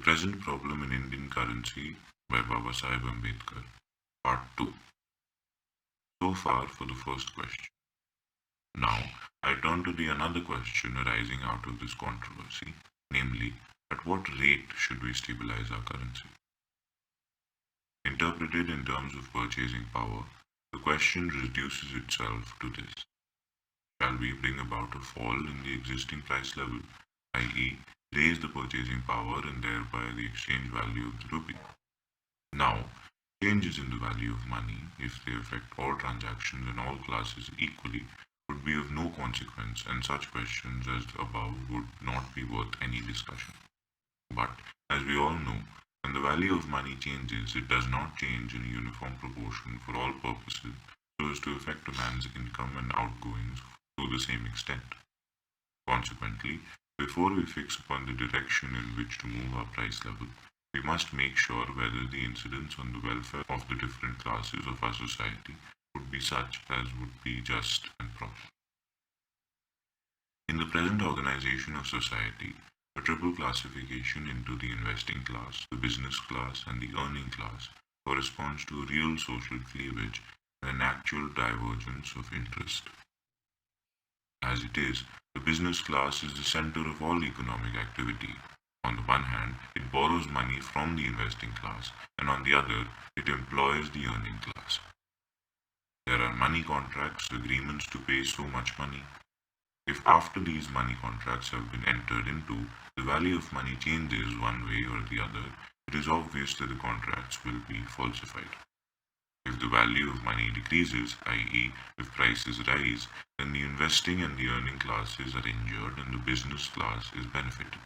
Present Problem in Indian Currency by Babasaheb Ambedkar, Part 2. So far for the first question. Now, I turn to the another question arising out of this controversy, namely, at what rate should we stabilize our currency? Interpreted in terms of purchasing power, the question reduces itself to this. Shall we bring about a fall in the existing price level, i.e., raise the purchasing power and thereby the exchange value of the rupee? Now, changes in the value of money, if they affect all transactions and all classes equally, would be of no consequence, and such questions as the above would not be worth any discussion. But, as we all know, when the value of money changes, it does not change in a uniform proportion for all purposes so as to affect a man's income and outgoings to the same extent. Consequently, before we fix upon the direction in which to move our price level, we must make sure whether the incidence on the welfare of the different classes of our society would be such as would be just and proper. In the present organization of society, a triple classification into the investing class, the business class, and the earning class corresponds to a real social cleavage and an actual divergence of interest. As it is, the business class is the center of all economic activity. On the one hand, it borrows money from the investing class, and on the other, it employs the earning class. There are money contracts, agreements to pay so much money. If after these money contracts have been entered into, the value of money changes one way or the other, it is obvious that the contracts will be falsified. If the value of money decreases, i.e., if prices rise, then the investing and the earning classes are injured and the business class is benefited.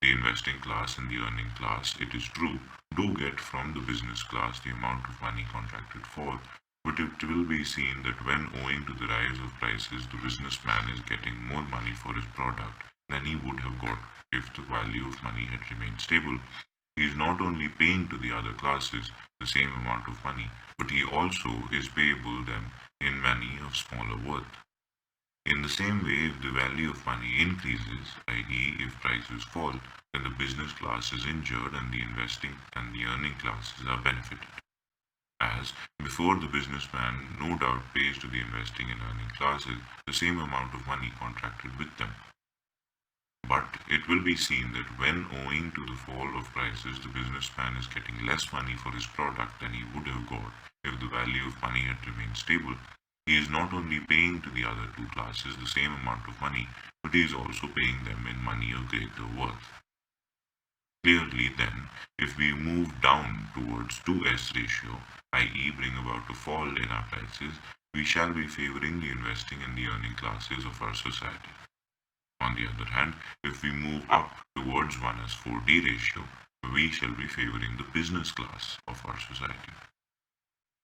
The investing class and the earning class, it is true, do get from the business class the amount of money contracted for, but it will be seen that when owing to the rise of prices the businessman is getting more money for his product than he would have got if the value of money had remained stable, he is not only paying to the other classes the same amount of money, but he also is payable them in money of smaller worth. In the same way, if the value of money increases, i.e., if prices fall, then the business class is injured and the investing and the earning classes are benefited. As, before the businessman no doubt pays to the investing and earning classes the same amount of money contracted with them. But it will be seen that when owing to the fall of prices the businessman is getting less money for his product than he would have got if the value of money had remained stable, he is not only paying to the other two classes the same amount of money, but he is also paying them in money of greater worth. Clearly then, if we move down towards 2S ratio, i.e. bring about a fall in our prices, we shall be favoring the investing and the earning classes of our society. On the other hand, if we move up towards 1:4D ratio, we shall be favoring the business class of our society.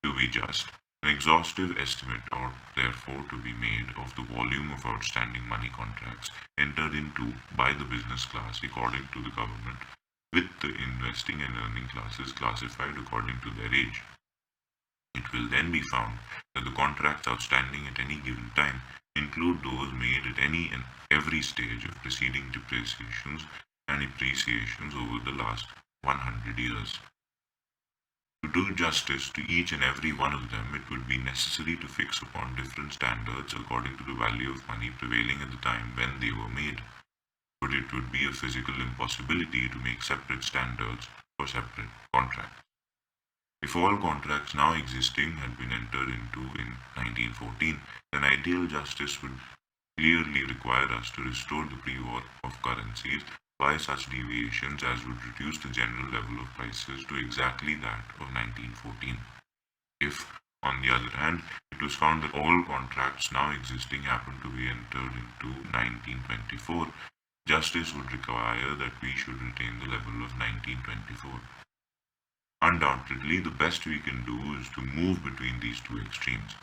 To be just, an exhaustive estimate ought therefore to be made of the volume of outstanding money contracts entered into by the business class according to the government, with the investing and earning classes classified according to their age. It will then be found that the contracts outstanding at any given time include those made at any and every stage of preceding depreciations and appreciations over the last 100 years. To do justice to each and every one of them, it would be necessary to fix upon different standards according to the value of money prevailing at the time when they were made. But it would be a physical impossibility to make separate standards for separate contracts. If all contracts now existing had been entered into in 1914, then ideal justice would clearly require us to restore the pre-war of currencies by such deviations as would reduce the general level of prices to exactly that of 1914. If, on the other hand, it was found that all contracts now existing happened to be entered into 1924, justice would require that we should retain the level of 1924. Undoubtedly, the best we can do is to move between these two extremes.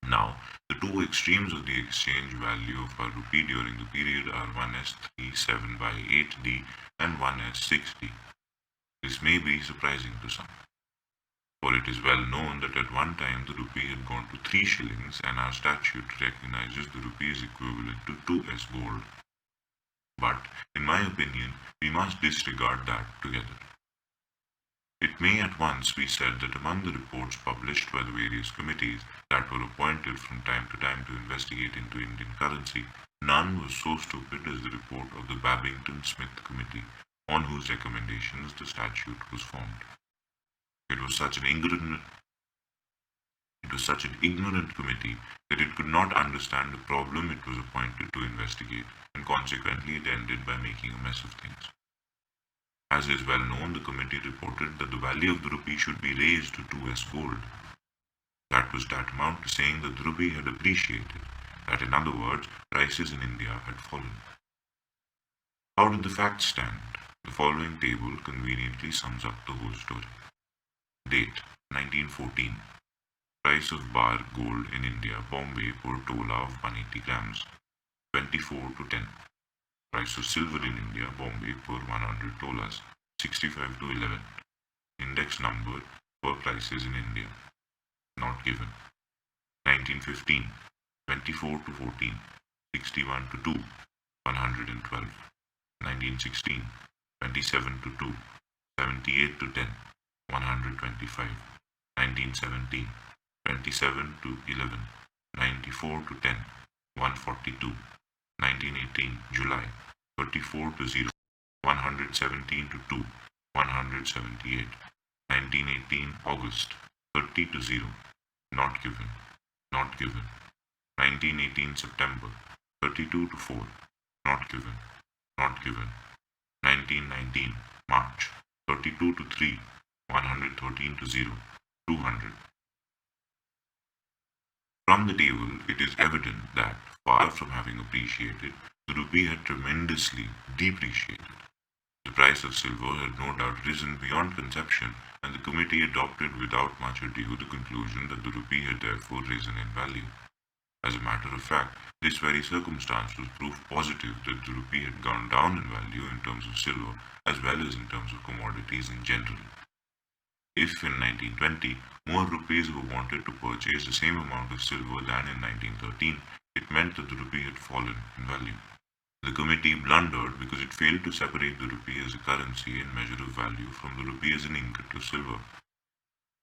Now, the two extremes of the exchange value of our rupee during the period are 1s37/8d and 1s6d. This may be surprising to some, for it is well known that at one time the rupee had gone to 3 shillings and our statute recognizes the rupee's equivalent to 2s gold. But, in my opinion, we must disregard that together. It may at once be said that among the reports published by the various committees that were appointed from time to time to investigate into Indian currency, none was so stupid as the report of the Babington-Smith Committee, on whose recommendations the statute was formed. It was such an ignorant committee that it could not understand the problem it was appointed to investigate, and consequently it ended by making a mess of things. As is well known, the committee reported that the value of the rupee should be raised to 2s gold. That was tantamount to saying that the rupee had appreciated, that in other words, prices in India had fallen. How did the facts stand? The following table conveniently sums up the whole story. Date 1914. Price of bar gold in India, Bombay, per tola of 180 grams, 24 to 10. Price of silver in India, Bombay, per 100 tolas, 65 to 11. Index number per prices in India, not given. 1915, 24 to 14, 61 to 2, 112. 1916, 27 to 2, 78 to 10, 125. 1917, 27 to 11, 94 to 10, 142. 1918, July, 34 to 0, 117 to 2, 178. 1918, August, 30 to 0, not given, not given. 1918, September, 32 to 4, not given, not given. 1919, March, 32 to 3, 113 to 0, 200. From the table, it is evident that, far from having appreciated, the rupee had tremendously depreciated. The price of silver had no doubt risen beyond conception, and the committee adopted without much ado the conclusion that the rupee had therefore risen in value. As a matter of fact, this very circumstance was proof positive that the rupee had gone down in value in terms of silver as well as in terms of commodities in general. If in 1920 more rupees were wanted to purchase the same amount of silver than in 1913, it meant that the rupee had fallen in value. The committee blundered because it failed to separate the rupee as a currency and measure of value from the rupee as an ingot of silver.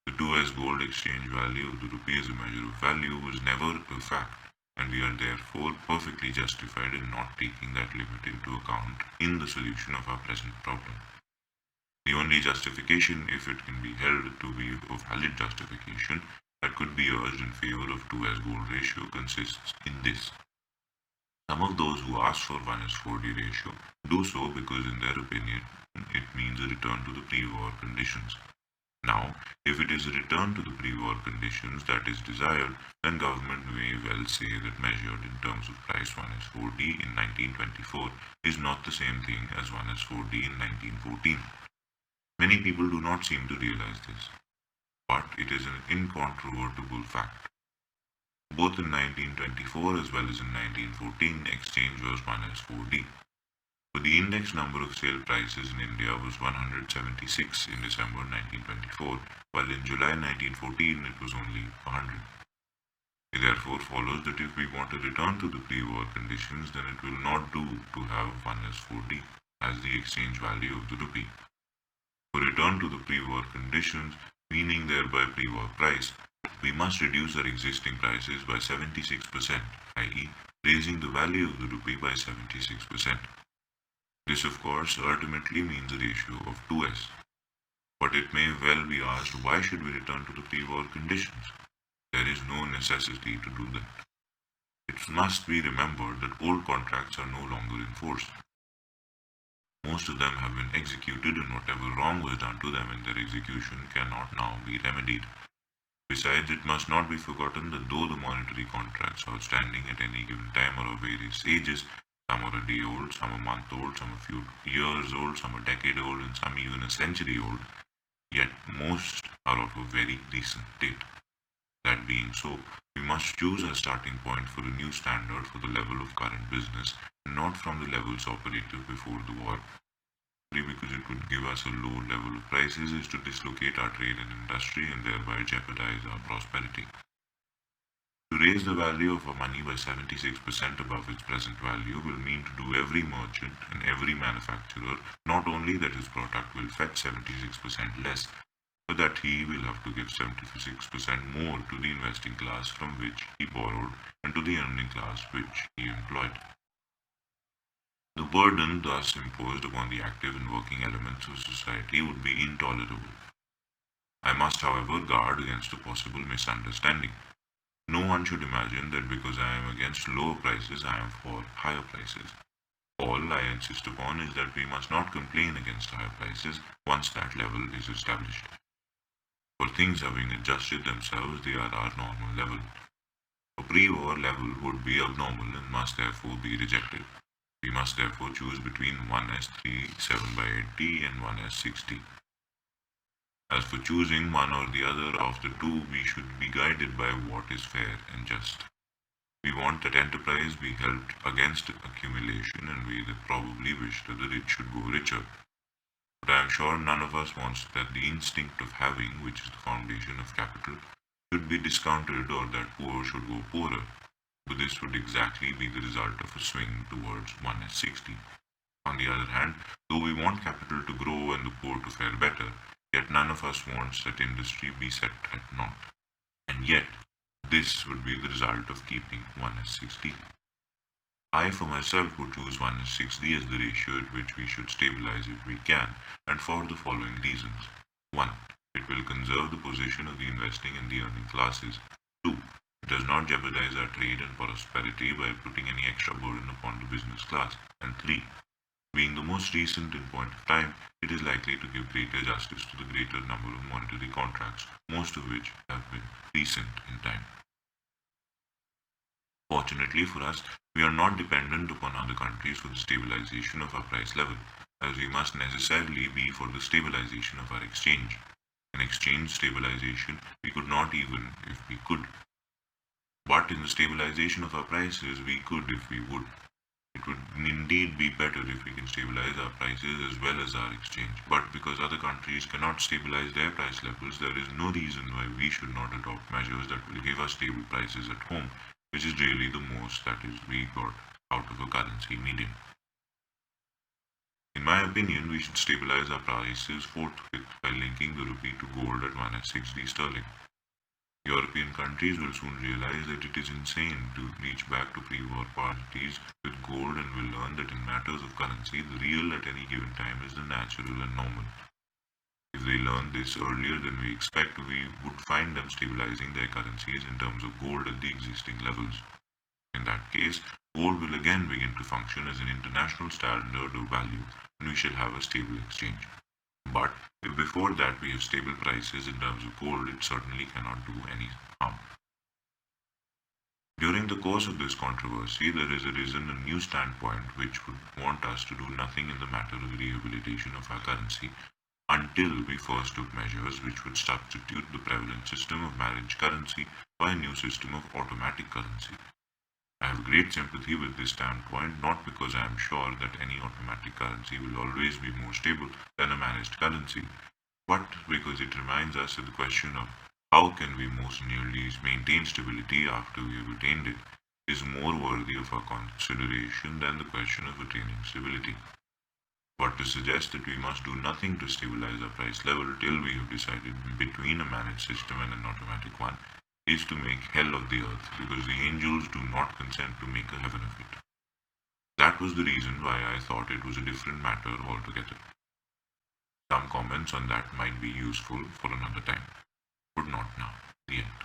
The 2s gold exchange value of the rupee as a measure of value was never a fact, and we are therefore perfectly justified in not taking that limit into account in the solution of our present problem. The only justification, if it can be held to be a valid justification, that could be urged in favor of 2s gold ratio consists in this. Some of those who ask for 1:4D ratio do so because in their opinion it means a return to the pre-war conditions. Now, if it is a return to the pre-war conditions that is desired, then government may well say that measured in terms of price 1:4D in 1924 is not the same thing as 1:4D in 1914. Many people do not seem to realize this, but it is an incontrovertible fact. Both in 1924 as well as in 1914, exchange was 1:4D. So the index number of sale prices in India was 176 in December 1924, while in July 1914 it was only 100. It therefore follows that if we want to return to the pre-war conditions, then it will not do to have 1:4D as the exchange value of the rupee. To return to the pre-war conditions, meaning thereby pre-war price, we must reduce our existing prices by 76%, i.e., raising the value of the rupee by 76%. This, of course, ultimately means a ratio of 2s. But it may well be asked, why should we return to the pre-war conditions? There is no necessity to do that. It must be remembered that old contracts are no longer in force. Most of them have been executed, and whatever wrong was done to them in their execution cannot now be remedied. Besides, it must not be forgotten that though the monetary contracts outstanding at any given time are of various ages, some are a day old, some a month old, some a few years old, some a decade old, and some even a century old, yet most are of a very recent date. That being so, we must choose a starting point for a new standard for the level of current business, and not from the levels operative before the war. Because it would give us a low level of prices is to dislocate our trade and industry and thereby jeopardize our prosperity. To raise the value of our money by 76% above its present value will mean to do every merchant and every manufacturer not only that his product will fetch 76% less, but that he will have to give 76% more to the investing class from which he borrowed and to the earning class which he employed. The burden thus imposed upon the active and working elements of society would be intolerable. I must, however, guard against a possible misunderstanding. No one should imagine that because I am against lower prices, I am for higher prices. All I insist upon is that we must not complain against higher prices once that level is established. For things having adjusted themselves, they are our normal level. A pre-war level would be abnormal and must therefore be rejected. We must therefore choose between 1s3 7/80 and 1s60. As for choosing one or the other of the two, we should be guided by what is fair and just. We want that enterprise be helped against accumulation, and we that probably wish that the rich should go richer. But I am sure none of us wants that the instinct of having, which is the foundation of capital, should be discounted or that poor should go poorer. But this would exactly be the result of a swing towards 1s60. On the other hand, though we want capital to grow and the poor to fare better, yet none of us wants that industry be set at naught. And yet, this would be the result of keeping 1s60. I for myself would choose 1s60 as the ratio at which we should stabilize if we can, and for the following reasons. 1. It will conserve the position of the investing and the earning classes. 2. It does not jeopardize our trade and prosperity by putting any extra burden upon the business class. And 3. Being the most recent in point of time, it is likely to give greater justice to the greater number of monetary contracts, most of which have been recent in time. Fortunately for us, we are not dependent upon other countries for the stabilization of our price level, as we must necessarily be for the stabilization of our exchange. An exchange stabilization we could not even if we could. But in the stabilization of our prices, we could if we would. It would indeed be better if we can stabilize our prices as well as our exchange. But because other countries cannot stabilize their price levels, there is no reason why we should not adopt measures that will give us stable prices at home, which is really the most that is we got out of a currency medium. In my opinion, we should stabilize our prices forthwith by linking the rupee to gold at 1s60 sterling. European countries will soon realize that it is insane to reach back to pre-war parities with gold and will learn that in matters of currency, the real at any given time is the natural and normal. If they learn this earlier than we expect, we would find them stabilizing their currencies in terms of gold at the existing levels. In that case, gold will again begin to function as an international standard of value, and we shall have a stable exchange. But if before that we have stable prices in terms of gold, it certainly cannot do any harm. During the course of this controversy, there has arisen a new standpoint which would want us to do nothing in the matter of rehabilitation of our currency until we first took measures which would substitute the prevalent system of marriage currency by a new system of automatic currency. I have great sympathy with this standpoint, not because I am sure that any automatic currency will always be more stable than a managed currency, but because it reminds us of the question of how can we most nearly maintain stability after we have attained it is more worthy of our consideration than the question of attaining stability. But to suggest that we must do nothing to stabilize our price level till we have decided between a managed system and an automatic one is to make hell of the earth, because the angels do not consent to make a heaven of it. That was the reason why I thought it was a different matter altogether. Some comments on that might be useful for another time, but not now. The end.